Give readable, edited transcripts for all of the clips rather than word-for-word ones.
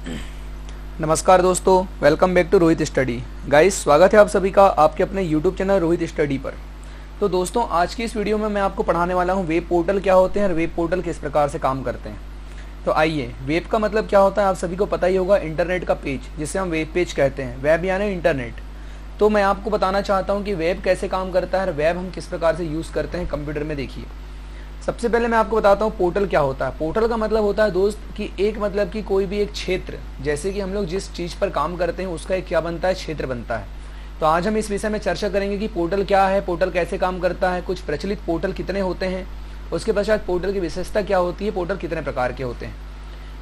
नमस्कार दोस्तों, welcome back to Rohit study. Guys, स्वागत है आप सभी का आपके अपने यूट्यूब चैनल रोहित स्टडी पर। तो दोस्तों, आज की इस वीडियो में मैं आपको पढ़ाने वाला हूं वेब पोर्टल क्या होते हैं और वेब पोर्टल किस प्रकार से काम करते हैं। तो आइए, वेब का मतलब क्या होता है आप सभी को पता ही होगा, इंटरनेट का पेज जिसे हम वेब पेज कहते हैं। वेब यानी इंटरनेट। तो मैं आपको बताना चाहता हूँ कि वेब कैसे काम करता है और वेब हम किस प्रकार से यूज़ करते हैं कंप्यूटर में। देखिए, सबसे पहले मैं आपको बताता हूँ पोर्टल क्या होता है। पोर्टल का मतलब होता है दोस्त कि एक मतलब कि कोई भी एक क्षेत्र, जैसे कि हम लोग जिस चीज़ पर काम करते हैं उसका एक क्या बनता है, क्षेत्र बनता है। तो आज हम इस विषय में चर्चा करेंगे कि पोर्टल क्या है, पोर्टल कैसे काम करता है, कुछ प्रचलित पोर्टल कितने होते हैं, उसके पश्चात पोर्टल की विशेषता क्या होती है, पोर्टल कितने प्रकार के होते हैं।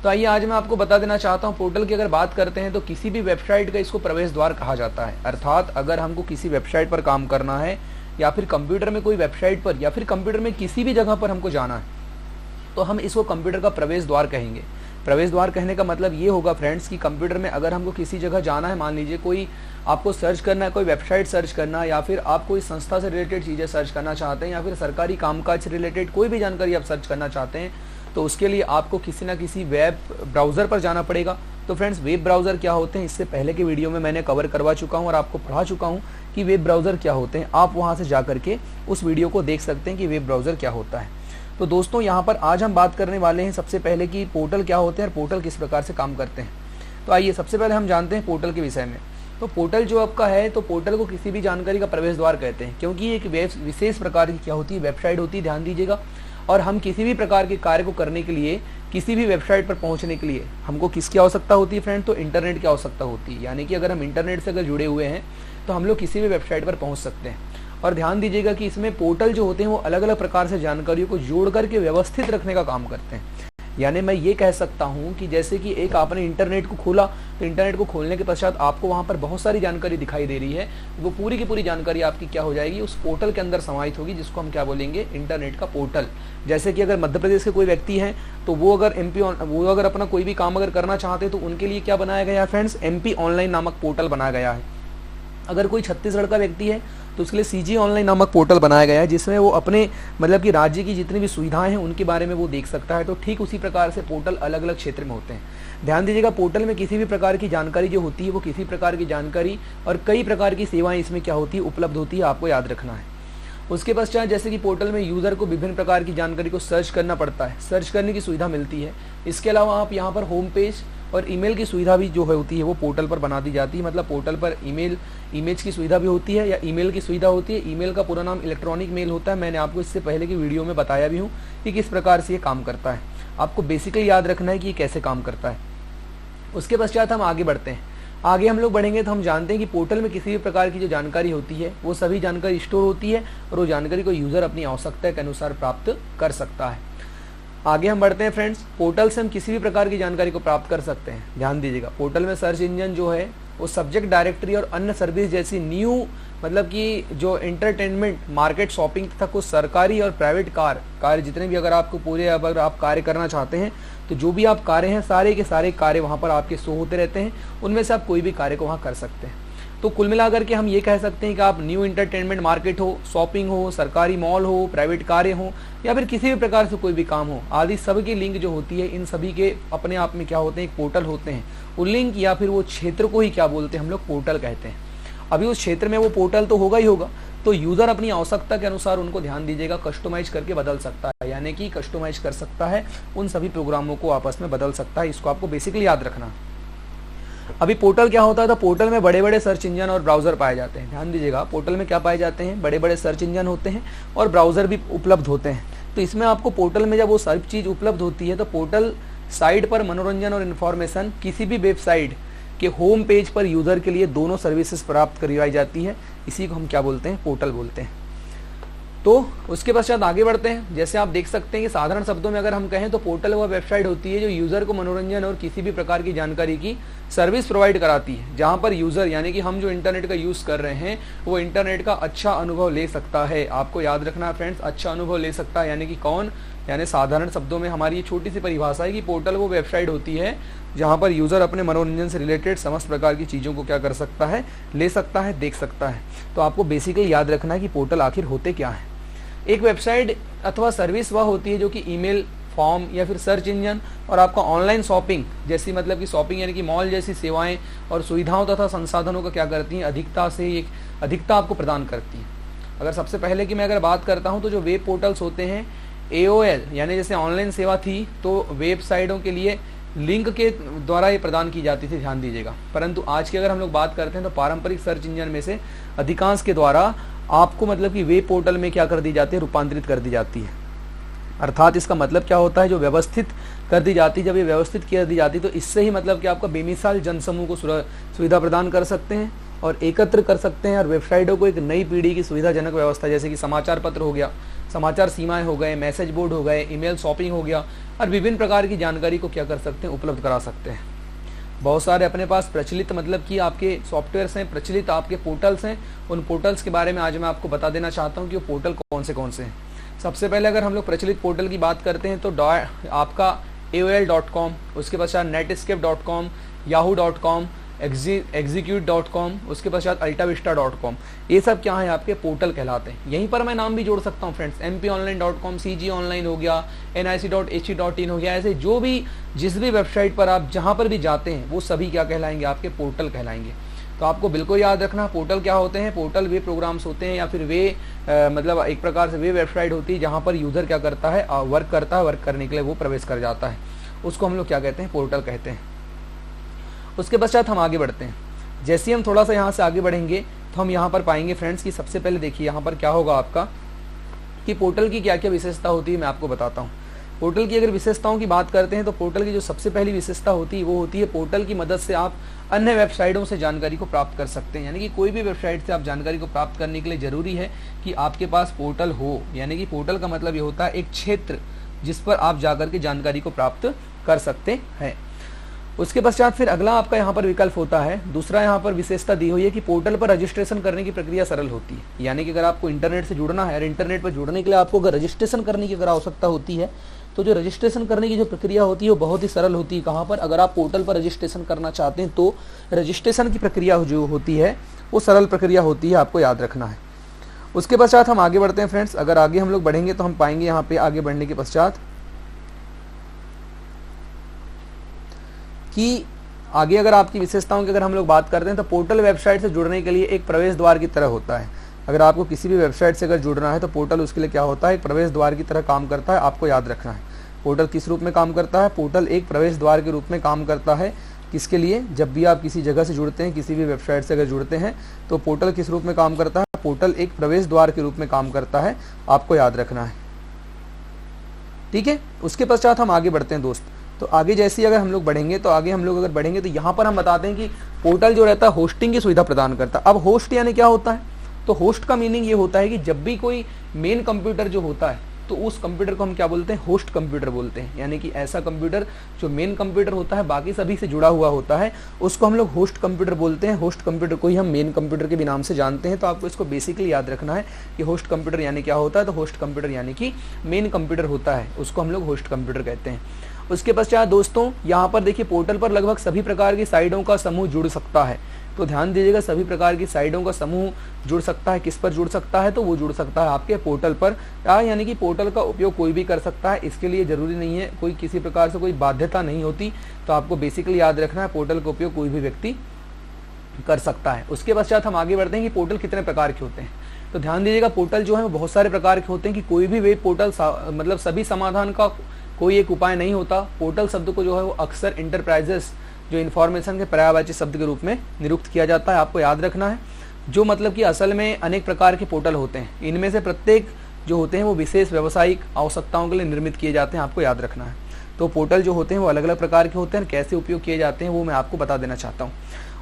तो आइए, आज मैं आपको बता देना चाहता हूँ पोर्टल की अगर बात करते हैं तो किसी भी वेबसाइट का इसको प्रवेश द्वार कहा जाता है। अर्थात अगर हमको किसी वेबसाइट पर काम करना है या फिर कंप्यूटर में कोई वेबसाइट पर या फिर कंप्यूटर में किसी भी जगह पर हमको जाना है तो हम इसको कंप्यूटर का प्रवेश द्वार कहेंगे। प्रवेश द्वार कहने का मतलब ये होगा फ्रेंड्स कि कंप्यूटर में अगर हमको किसी जगह जाना है, मान लीजिए कोई आपको सर्च करना है, कोई वेबसाइट सर्च करना है, या फिर आप कोई संस्था से रिलेटेड चीज़ें सर्च करना चाहते हैं, या फिर सरकारी कामकाज से रिलेटेड कोई भी जानकारी आप सर्च करना चाहते हैं, तो उसके लिए आपको किसी ना किसी वेब ब्राउज़र पर जाना पड़ेगा। तो फ्रेंड्स, वेब ब्राउज़र क्या होते हैं इससे पहले के वीडियो में मैंने कवर करवा चुका हूँ और आपको पढ़ा चुका हूँ कि वेब ब्राउज़र क्या होते हैं। आप वहाँ से जा करके उस वीडियो को देख सकते हैं कि वेब ब्राउज़र क्या होता है। तो दोस्तों, यहाँ पर आज हम बात करने वाले हैं सबसे पहले कि पोर्टल क्या होते हैं और पोर्टल किस प्रकार से काम करते हैं। तो आइए, सबसे पहले हम जानते हैं पोर्टल के विषय में। तो पोर्टल जो आपका है, तो पोर्टल को किसी भी जानकारी का प्रवेश द्वार कहते हैं, क्योंकि एक विशेष प्रकार की क्या होती है, वेबसाइट होती है। ध्यान दीजिएगा। और हम किसी भी प्रकार के कार्य को करने के लिए, किसी भी वेबसाइट पर पहुंचने के लिए हमको किसकी आवश्यकता होती है फ्रेंड, तो इंटरनेट की आवश्यकता होती है। यानी कि अगर हम इंटरनेट से अगर जुड़े हुए हैं तो हम लोग किसी भी वेबसाइट पर पहुंच सकते हैं। और ध्यान दीजिएगा कि इसमें पोर्टल जो होते हैं वो अलग अलग प्रकार से जानकारियों को जोड़ करके व्यवस्थित रखने का काम करते हैं। यानी मैं ये कह सकता हूँ कि जैसे कि एक आपने इंटरनेट को खोला, तो इंटरनेट को खोलने के पश्चात आपको वहाँ पर बहुत सारी जानकारी दिखाई दे रही है। वो पूरी की पूरी जानकारी आपकी क्या हो जाएगी, उस पोर्टल के अंदर समाहित होगी, जिसको हम क्या बोलेंगे, इंटरनेट का पोर्टल। जैसे कि अगर मध्य प्रदेश के कोई व्यक्ति हैं तो वो अगर अपना कोई भी काम अगर करना चाहते हैं तो उनके लिए क्या बनाया गया है फ्रेंड्स, MP ऑनलाइन नामक पोर्टल बनाया गया है। अगर कोई छत्तीसगढ़ का व्यक्ति है तो उसके लिए CG ऑनलाइन नामक पोर्टल बनाया गया है, जिसमें वो अपने मतलब कि राज्य की जितनी भी सुविधाएं हैं उनके बारे में वो देख सकता है। तो ठीक उसी प्रकार से पोर्टल अलग अलग क्षेत्र में होते हैं। ध्यान दीजिएगा, पोर्टल में किसी भी प्रकार की जानकारी जो होती है वो किसी प्रकार की जानकारी और कई प्रकार की सेवाएं इसमें क्या होती है, उपलब्ध होती है। आपको याद रखना है। उसके पश्चात जैसे कि पोर्टल में यूज़र को विभिन्न प्रकार की जानकारी को सर्च करना पड़ता है, सर्च करने की सुविधा मिलती है। इसके अलावा आप यहाँ पर होम पेज और ईमेल की सुविधा भी जो होती है वो पोर्टल पर बना दी जाती है। मतलब पोर्टल पर इमेज की सुविधा भी होती है या ईमेल की सुविधा होती है। ईमेल का पूरा नाम इलेक्ट्रॉनिक मेल होता है। मैंने आपको इससे पहले की वीडियो में बताया भी हूँ कि किस प्रकार से ये काम करता है। आपको बेसिकली याद रखना है कि ये कैसे काम करता है। उसके पश्चात हम आगे बढ़ते हैं। आगे हम लोग बढ़ेंगे तो हम जानते हैं कि पोर्टल में किसी भी प्रकार की जो जानकारी होती है वो सभी जानकारी स्टोर होती है और वो जानकारी को यूज़र अपनी आवश्यकता के अनुसार प्राप्त कर सकता है। आगे हम बढ़ते हैं फ्रेंड्स। पोर्टल से हम किसी भी प्रकार की जानकारी को प्राप्त कर सकते हैं। ध्यान दीजिएगा, पोर्टल में सर्च इंजन जो है वो सब्जेक्ट डायरेक्टरी और अन्य सर्विस जैसी न्यू मतलब कि जो एंटरटेनमेंट, मार्केट, शॉपिंग तथा कुछ सरकारी और प्राइवेट कार्य जितने भी अगर आप कार्य करना चाहते हैं तो जो भी आप कार्य हैं सारे के सारे कार्य वहाँ पर आपके शो होते रहते हैं। उनमें से आप कोई भी कार्य को वहाँ कर सकते हैं। तो कुल मिलाकर के हम ये कह सकते हैं कि आप न्यू एंटरटेनमेंट मार्केट हो, शॉपिंग हो, सरकारी मॉल हो, प्राइवेट कार्य हो या फिर किसी भी प्रकार से कोई भी काम हो, आदि सब की लिंक जो होती है इन सभी के अपने आप में क्या होते हैं, एक पोर्टल होते हैं। वो लिंक या फिर वो क्षेत्र को ही क्या बोलते हैं, हम लोग पोर्टल कहते हैं। अभी उस क्षेत्र में वो पोर्टल तो होगा ही होगा, तो यूज़र अपनी आवश्यकता के अनुसार उनको, ध्यान दीजिएगा, कस्टमाइज करके बदल सकता है। यानी कि कस्टमाइज कर सकता है, उन सभी प्रोग्रामों को आपस में बदल सकता है। इसको आपको बेसिकली याद रखना। अभी पोर्टल क्या होता है, तो पोर्टल में बड़े बड़े सर्च इंजन और ब्राउज़र पाए जाते हैं। ध्यान दीजिएगा, पोर्टल में क्या पाए जाते हैं, बड़े बड़े सर्च इंजन होते हैं और ब्राउज़र भी उपलब्ध होते हैं। तो इसमें आपको पोर्टल में जब वो सब चीज़ उपलब्ध होती है तो पोर्टल साइट पर मनोरंजन और इन्फॉर्मेशन किसी भी वेबसाइट के होम पेज पर यूज़र के लिए दोनों सर्विसेज प्राप्त करवाई जाती है। इसी को हम क्या बोलते हैं, पोर्टल बोलते हैं। तो उसके पश्चात आगे बढ़ते हैं। जैसे आप देख सकते हैं कि साधारण शब्दों में अगर हम कहें तो पोर्टल वह वेबसाइट होती है जो यूज़र को मनोरंजन और किसी भी प्रकार की जानकारी की सर्विस प्रोवाइड कराती है, जहां पर यूज़र यानी कि हम जो इंटरनेट का यूज़ कर रहे हैं वो इंटरनेट का अच्छा अनुभव ले सकता है। आपको याद रखना है फ्रेंड्स, अच्छा अनुभव ले सकता है यानी कि कौन, यानी साधारण शब्दों में हमारी ये छोटी सी परिभाषा है कि पोर्टल वो वेबसाइट होती है जहाँ पर यूज़र अपने मनोरंजन से रिलेटेड समस्त प्रकार की चीज़ों को क्या कर सकता है, ले सकता है, देख सकता है। तो आपको बेसिकली याद रखना है कि पोर्टल आखिर होते क्या हैं। एक वेबसाइट अथवा सर्विस वह होती है जो कि ईमेल, फॉर्म या फिर सर्च इंजन और आपका ऑनलाइन शॉपिंग जैसी मतलब कि शॉपिंग यानी कि मॉल जैसी सेवाएं और सुविधाओं तथा संसाधनों का क्या करती हैं, अधिकता आपको प्रदान करती हैं। अगर सबसे पहले की मैं अगर बात करता हूं तो जो वेब पोर्टल्स होते हैं AOL यानी जैसे ऑनलाइन सेवा थी तो वेबसाइटों के लिए लिंक के द्वारा ये प्रदान की जाती थी, ध्यान दीजिएगा। परंतु आज की अगर हम लोग बात करते हैं तो पारंपरिक सर्च इंजन में से अधिकांश के द्वारा आपको मतलब कि वेब पोर्टल में क्या कर दी जाती है, रूपांतरित कर दी जाती है। अर्थात इसका मतलब क्या होता है, जो व्यवस्थित कर दी जाती है, जब ये व्यवस्थित कर दी जाती है तो इससे ही मतलब कि आपका बेमिसाल जनसमूह को सुविधा प्रदान कर सकते हैं और एकत्र कर सकते हैं और वेबसाइटों को एक नई पीढ़ी की सुविधाजनक व्यवस्था जैसे कि समाचार पत्र हो गया, समाचार सीमाएं हो गए, मैसेज बोर्ड हो गए, ईमेल शॉपिंग हो गया और विभिन्न प्रकार की जानकारी को क्या कर सकते हैं, उपलब्ध करा सकते हैं। बहुत सारे अपने पास प्रचलित मतलब कि आपके सॉफ्टवेयर्स हैं, प्रचलित आपके पोर्टल्स हैं। उन पोर्टल्स के बारे में आज मैं आपको बता देना चाहता हूं कि वो पोर्टल कौन से हैं। सबसे पहले अगर हम लोग प्रचलित पोर्टल की बात करते हैं तो आपका AOL.com, उसके पश्चात netscape.com, yahoo.com, execute.com, उसके पश्चात altavista.com, ये सब क्या है आपके पोर्टल कहलाते हैं। यहीं पर मैं नाम भी जोड़ सकता हूँ फ्रेंड्स, mponline.com, CG online हो गया, nic.ac.in हो गया। ऐसे जो भी जिस भी वेबसाइट पर आप जहाँ पर भी जाते हैं वो सभी क्या कहलाएंगे, आपके पोर्टल कहलाएंगे। तो आपको बिल्कुल याद रखना पोर्टल क्या होते हैं। पोर्टल वे प्रोग्राम्स होते हैं या फिर वे मतलब एक प्रकार से वे वेबसाइट होती है जहाँ पर यूजर क्या करता है, वर्क करने के लिए वो प्रवेश कर जाता है, उसको हम लोग क्या कहते हैं, पोर्टल कहते हैं। उसके पश्चात हम आगे बढ़ते हैं। जैसे ही हम थोड़ा सा यहाँ से आगे बढ़ेंगे तो हम यहाँ पर पाएंगे फ्रेंड्स कि सबसे पहले देखिए यहाँ पर क्या होगा आपका कि पोर्टल की क्या क्या विशेषता होती है, मैं आपको बताता हूँ। पोर्टल की अगर विशेषताओं की बात करते हैं तो पोर्टल की जो सबसे पहली विशेषता होती है वो होती है पोर्टल की मदद से आप अन्य वेबसाइटों से जानकारी को प्राप्त कर सकते हैं। यानी कि कोई भी वेबसाइट से आप जानकारी को प्राप्त करने के लिए जरूरी है कि आपके पास पोर्टल हो। यानी कि पोर्टल का मतलब ये होता है एक क्षेत्र जिस पर आप जाकर के जानकारी को प्राप्त कर सकते हैं। उसके पश्चात फिर अगला आपका यहाँ पर विकल्प होता है, दूसरा यहाँ पर विशेषता दी हुई है कि पोर्टल पर रजिस्ट्रेशन करने की प्रक्रिया सरल होती है। यानी कि अगर आपको इंटरनेट से जुड़ना है और इंटरनेट पर जुड़ने के लिए आपको अगर रजिस्ट्रेशन करने की अगर आवश्यकता होती है तो जो रजिस्ट्रेशन करने की जो प्रक्रिया होती है वो बहुत ही सरल होती है। कहाँ पर, अगर आप पोर्टल पर रजिस्ट्रेशन करना चाहते हैं तो रजिस्ट्रेशन की प्रक्रिया जो होती है वो सरल प्रक्रिया होती है, आपको याद रखना है। उसके पश्चात हम आगे बढ़ते हैं फ्रेंड्स। अगर आगे हम लोग बढ़ेंगे तो हम पाएंगे यहाँ पे आगे बढ़ने के पश्चात कि आगे अगर आपकी विशेषताओं की अगर हम लोग बात करते हैं तो पोर्टल वेबसाइट से जुड़ने के लिए एक प्रवेश द्वार की तरह होता है। अगर आपको किसी भी वेबसाइट से अगर जुड़ना है तो पोर्टल उसके लिए क्या होता है, एक प्रवेश द्वार की तरह काम करता है, आपको याद रखना है। पोर्टल किस रूप में काम करता है, पोर्टल एक प्रवेश द्वार के रूप में काम करता है। किसके लिए, जब भी आप किसी जगह से जुड़ते हैं, किसी भी वेबसाइट से अगर जुड़ते हैं तो पोर्टल किस रूप में काम करता है, पोर्टल एक प्रवेश द्वार के रूप में काम करता है, आपको याद रखना है। ठीक है, उसके पश्चात हम आगे बढ़ते हैं दोस्त। तो आगे जैसे ही अगर हम लोग बढ़ेंगे तो आगे हम लोग अगर बढ़ेंगे तो यहाँ पर हम बताते हैं कि पोर्टल जो रहता है होस्टिंग की सुविधा प्रदान करता है। अब होस्ट यानी क्या होता है, तो होस्ट का मीनिंग ये होता है कि जब भी कोई मेन कंप्यूटर जो होता है तो उस कंप्यूटर को हम क्या बोलते हैं, होस्ट कंप्यूटर बोलते हैं। यानी कि ऐसा कंप्यूटर जो मेन कंप्यूटर होता है बाकी सभी से जुड़ा हुआ होता है उसको हम लोग होस्ट कंप्यूटर बोलते हैं। होस्ट कंप्यूटर को ही हम मेन कंप्यूटर के भी नाम से जानते हैं। तो आपको इसको बेसिकली याद रखना है कि होस्ट कंप्यूटर यानी क्या होता है, तो होस्ट कंप्यूटर यानी कि मेन कंप्यूटर होता है, उसको हम लोग होस्ट कंप्यूटर कहते हैं। उसके पश्चात दोस्तों यहाँ पर देखिए पोर्टल पर लगभग सभी प्रकार की साइटों का समूह जुड़ सकता है। तो ध्यान दीजिएगा, सभी प्रकार की साइटों का समूह जुड़ सकता है। किस पर जुड़ सकता है, तो वो जुड़ सकता है आपके पोर्टल पर। यानी कि पोर्टल का उपयोग कोई भी कर सकता है, इसके लिए जरूरी नहीं है, कोई किसी प्रकार से कोई बाध्यता नहीं होती। तो आपको बेसिकली याद रखना है पोर्टल का उपयोग कोई भी व्यक्ति कर सकता है। उसके पश्चात हम आगे बढ़ते हैं कि पोर्टल कितने प्रकार के होते हैं। तो ध्यान दीजिएगा पोर्टल जो है वो बहुत सारे प्रकार के होते हैं कि कोई भी वेब पोर्टल मतलब सभी समाधान का कोई एक उपाय नहीं होता। पोर्टल शब्द को जो है वो अक्सर इंटरप्राइजेस जो इन्फॉर्मेशन के पर्यायवाची शब्द के रूप में निरुक्त किया जाता है, आपको याद रखना है। जो मतलब कि असल में अनेक प्रकार के पोर्टल होते हैं, इनमें से प्रत्येक जो होते हैं वो विशेष व्यावसायिक आवश्यकताओं के लिए निर्मित किए जाते हैं, आपको याद रखना है। तो पोर्टल जो होते हैं वो अलग अलग प्रकार के होते हैं, कैसे उपयोग किए जाते हैं वो मैं आपको बता देना चाहता हूँ।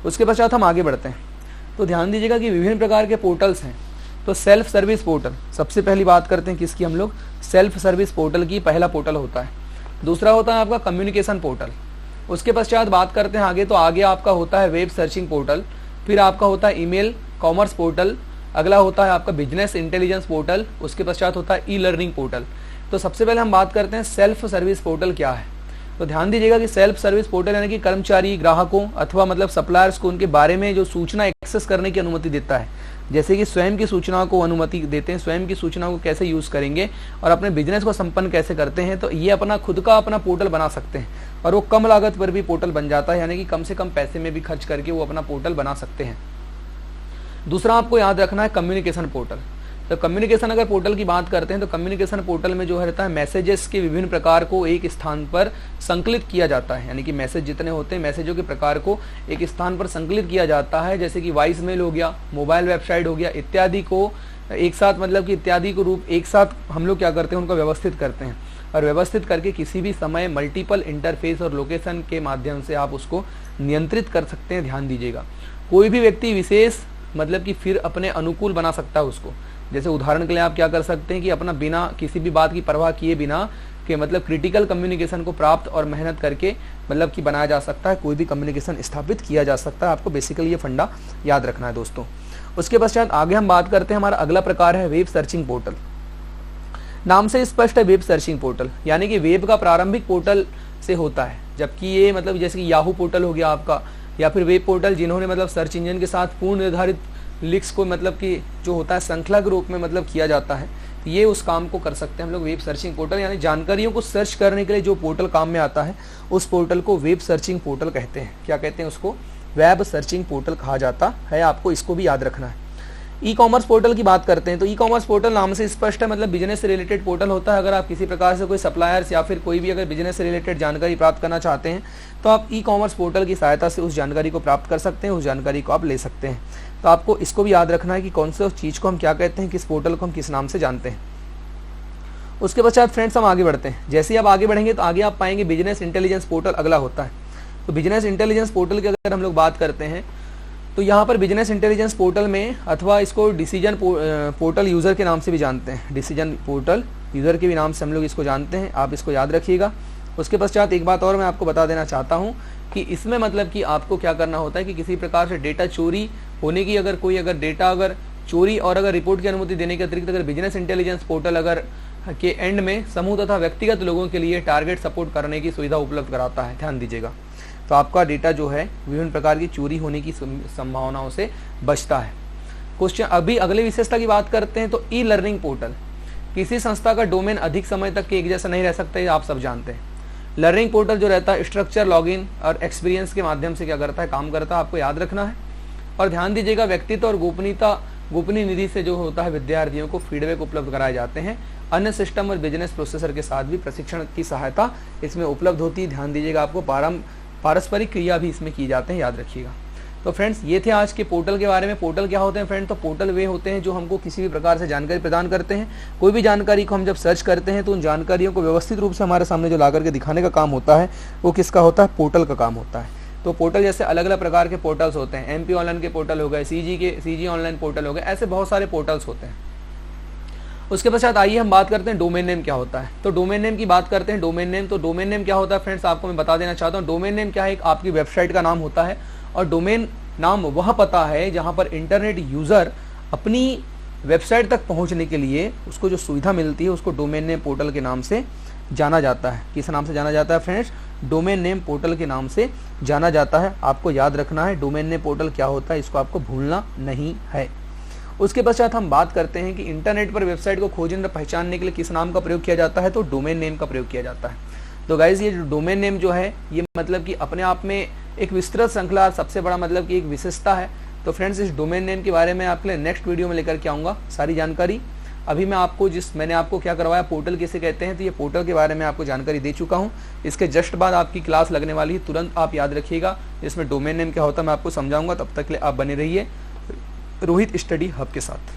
उसके पश्चात हम आगे बढ़ते हैं। तो ध्यान दीजिएगा कि विभिन्न प्रकार के पोर्टल्स हैं। तो सेल्फ सर्विस पोर्टल, सबसे पहली बात करते हैं किसकी हम लोग, सेल्फ सर्विस पोर्टल की। पहला पोर्टल होता है। दूसरा होता है आपका कम्युनिकेशन पोर्टल। उसके पश्चात बात करते हैं आगे, तो आगे आपका होता है वेब सर्चिंग पोर्टल। फिर आपका होता है ईमेल कॉमर्स पोर्टल। अगला होता है आपका बिजनेस इंटेलिजेंस पोर्टल। उसके पश्चात होता है ई लर्निंग पोर्टल। तो सबसे पहले हम बात करते हैं सेल्फ सर्विस पोर्टल क्या है। तो ध्यान दीजिएगा कि सेल्फ सर्विस पोर्टल यानी कि कर्मचारी ग्राहकों अथवा मतलब सप्लायर्स को उनके बारे में जो सूचना एक्सेस करने की अनुमति देता है। जैसे कि स्वयं की सूचना को अनुमति देते हैं, स्वयं की सूचना को कैसे यूज़ करेंगे और अपने बिजनेस को संपन्न कैसे करते हैं, तो ये अपना खुद का अपना पोर्टल बना सकते हैं और वो कम लागत पर भी पोर्टल बन जाता है, यानी कि कम से कम पैसे में भी खर्च करके वो अपना पोर्टल बना सकते हैं। दूसरा आपको याद रखना है कम्युनिकेशन पोर्टल। तो कम्युनिकेशन अगर पोर्टल की बात करते हैं तो कम्युनिकेशन पोर्टल में जो रहता है मैसेजेस के विभिन्न प्रकार को एक स्थान पर संकलित किया जाता है, यानी कि मैसेज जितने होते हैं मैसेजों के प्रकार को एक स्थान पर संकलित किया जाता है, जैसे कि वॉइस मेल हो गया, मोबाइल वेबसाइट हो गया, इत्यादि को एक साथ मतलब कि इत्यादि को रूप एक साथ हम लोग क्या करते हैं उनको व्यवस्थित करते हैं और व्यवस्थित करके किसी भी समय मल्टीपल इंटरफेस और लोकेशन के माध्यम से आप उसको नियंत्रित कर सकते हैं। ध्यान दीजिएगा, कोई भी व्यक्ति विशेष मतलब कि फिर अपने अनुकूल बना सकता है उसको। जैसे उदाहरण के लिए आप क्या कर सकते हैं कि अपना बिना किसी भी बात की परवाह किए बिना कि मतलब क्रिटिकल कम्युनिकेशन को प्राप्त और मेहनत करके मतलब कि बनाया जा सकता है, कोई भी कम्युनिकेशन स्थापित किया जा सकता है। आपको बेसिकली ये फंडा याद रखना है दोस्तों। उसके पश्चात आगे हम बात करते हैं, हमारा अगला प्रकार है वेब सर्चिंग पोर्टल। नाम से स्पष्ट है वेब सर्चिंग पोर्टल, यानी कि वेब का प्रारंभिक पोर्टल से होता है, जबकि ये मतलब जैसे कि याहू पोर्टल हो गया आपका, या फिर वेब पोर्टल जिन्होंने मतलब सर्च इंजन के साथ पूर्ण निर्धारित लिंक्स को मतलब कि जो होता है श्रृंखला के रूप में मतलब किया जाता है, ये उस काम को कर सकते हैं हम लोग वेब सर्चिंग पोर्टल, यानी जानकारियों को सर्च करने के लिए जो पोर्टल काम में आता है उस पोर्टल को वेब सर्चिंग पोर्टल कहते हैं। क्या कहते हैं उसको? वेब सर्चिंग पोर्टल कहा जाता है। आपको इसको भी याद रखना है। ई कॉमर्स पोर्टल की बात करते हैं तो ई कॉमर्स पोर्टल नाम से स्पष्ट है, मतलब बिजनेस से रिलेटेड पोर्टल होता है। अगर आप किसी प्रकार से कोई सप्लायर्स या फिर कोई भी अगर बिजनेस से रिलेटेड जानकारी प्राप्त करना चाहते हैं तो आप ई कॉमर्स पोर्टल की सहायता से उस जानकारी को प्राप्त कर सकते हैं, उस जानकारी को आप ले सकते हैं। तो आपको इसको भी याद रखना है कि कौन से उस चीज़ को हम क्या कहते हैं, किस पोर्टल को हम किस नाम से जानते हैं। उसके पश्चात फ्रेंड्स हम आगे बढ़ते हैं। जैसे ही आप आगे बढ़ेंगे तो आगे आप पाएंगे बिजनेस इंटेलिजेंस पोर्टल अगला होता है। तो बिजनेस इंटेलिजेंस पोर्टल की अगर हम लोग बात करते हैं तो यहाँ पर बिजनेस इंटेलिजेंस पोर्टल में, अथवा इसको डिसीजन पोर्टल यूज़र के नाम से भी जानते हैं, डिसीजन पोर्टल यूज़र के भी नाम से हम लोग इसको जानते हैं, आप इसको याद रखिएगा। उसके पश्चात एक बात और मैं आपको बता देना चाहता हूँ कि इसमें मतलब कि आपको क्या करना होता है कि किसी प्रकार से डेटा चोरी होने की अगर कोई अगर डेटा अगर चोरी और अगर रिपोर्ट की अनुमति देने के अतिरिक्त अगर बिजनेस इंटेलिजेंस पोर्टल अगर के एंड में समूह तथा व्यक्तिगत लोगों के लिए टारगेट सपोर्ट करने की सुविधा उपलब्ध कराता है। ध्यान दीजिएगा, तो आपका डेटा जो है विभिन्न प्रकार की चोरी होने की संभावनाओं से बचता है। क्वेश्चन अभी अगले विशेषता की बात करते हैं तो ई लर्निंग पोर्टल। किसी संस्था का डोमेन अधिक समय तक के एक जैसा नहीं रह सकता, ये आप सब जानते हैं। लर्निंग पोर्टल जो रहता है स्ट्रक्चर, लॉगिन और एक्सपीरियंस के माध्यम से क्या करता है, काम करता है, आपको याद रखना है। और ध्यान दीजिएगा, व्यक्तित्व और गोपनीय निधि से जो होता है विद्यार्थियों को फीडबैक उपलब्ध कराए जाते हैं। अन्य सिस्टम और बिजनेस प्रोसेसर के साथ भी प्रशिक्षण की सहायता इसमें उपलब्ध होती है। ध्यान दीजिएगा, आपको पारस्परिक क्रिया भी इसमें की जाते हैं, याद रखिएगा। तो फ्रेंड्स ये थे आज के पोर्टल के बारे में। पोर्टल क्या होते हैं फ्रेंड? तो पोर्टल वे होते हैं जो हमको किसी भी प्रकार से जानकारी प्रदान करते हैं। कोई भी जानकारी को हम जब सर्च करते हैं तो उन जानकारियों को व्यवस्थित रूप से हमारे सामने जो ला करके दिखाने का काम होता है वो किसका होता है? पोर्टल का काम होता है। तो पोर्टल जैसे अलग अलग प्रकार के पोर्टल्स होते हैं, MP ऑनलाइन के पोर्टल हो गए, CG ऑनलाइन पोर्टल हो गए, ऐसे बहुत सारे पोर्टल्स होते हैं। उसके पश्चात आइए हम बात करते हैं डोमेन नेम क्या होता है। तो डोमेन नेम की बात करते हैं। डोमेन नेम, तो डोमेन नेम क्या होता है फ्रेंड्स, आपको मैं बता देना चाहता हूँ। डोमेन नेम क्या है? एक आपकी वेबसाइट का नाम होता है और डोमेन नाम वह पता है जहाँ पर इंटरनेट यूज़र अपनी वेबसाइट तक पहुँचने के लिए उसको जो सुविधा मिलती है उसको डोमेन नेम पोर्टल के नाम से जाना जाता है। किस नाम से जाना जाता है फ्रेंड्स? डोमेन नेम पोर्टल के नाम से जाना जाता है। आपको याद रखना है डोमेन नेम पोर्टल क्या होता है, इसको आपको भूलना नहीं है। उसके पश्चात हम बात करते हैं कि इंटरनेट पर वेबसाइट को खोजने और पहचानने के लिए किस नाम का प्रयोग किया जाता है, तो डोमेन नेम का प्रयोग किया जाता है। तो गाइज ये जो डोमेन नेम जो है ये मतलब कि अपने आप में एक विस्तृत श्रृंखला, सबसे बड़ा मतलब कि एक विशेषता है। तो फ्रेंड्स इस डोमेन नेम के बारे में आपके लिए नेक्स्ट वीडियो में लेकर के आऊँगा सारी जानकारी। अभी मैं आपको मैंने आपको क्या करवाया, पोर्टल किसे कहते हैं, तो ये पोर्टल के बारे में आपको जानकारी दे चुका हूँ। इसके जस्ट बाद आपकी क्लास लगने वाली है, तुरंत आप याद रखिएगा इसमें डोमेन नेम क्या होता है मैं आपको समझाऊंगा। तब तक के लिए आप बने रहिए रोहित स्टडी हब के साथ।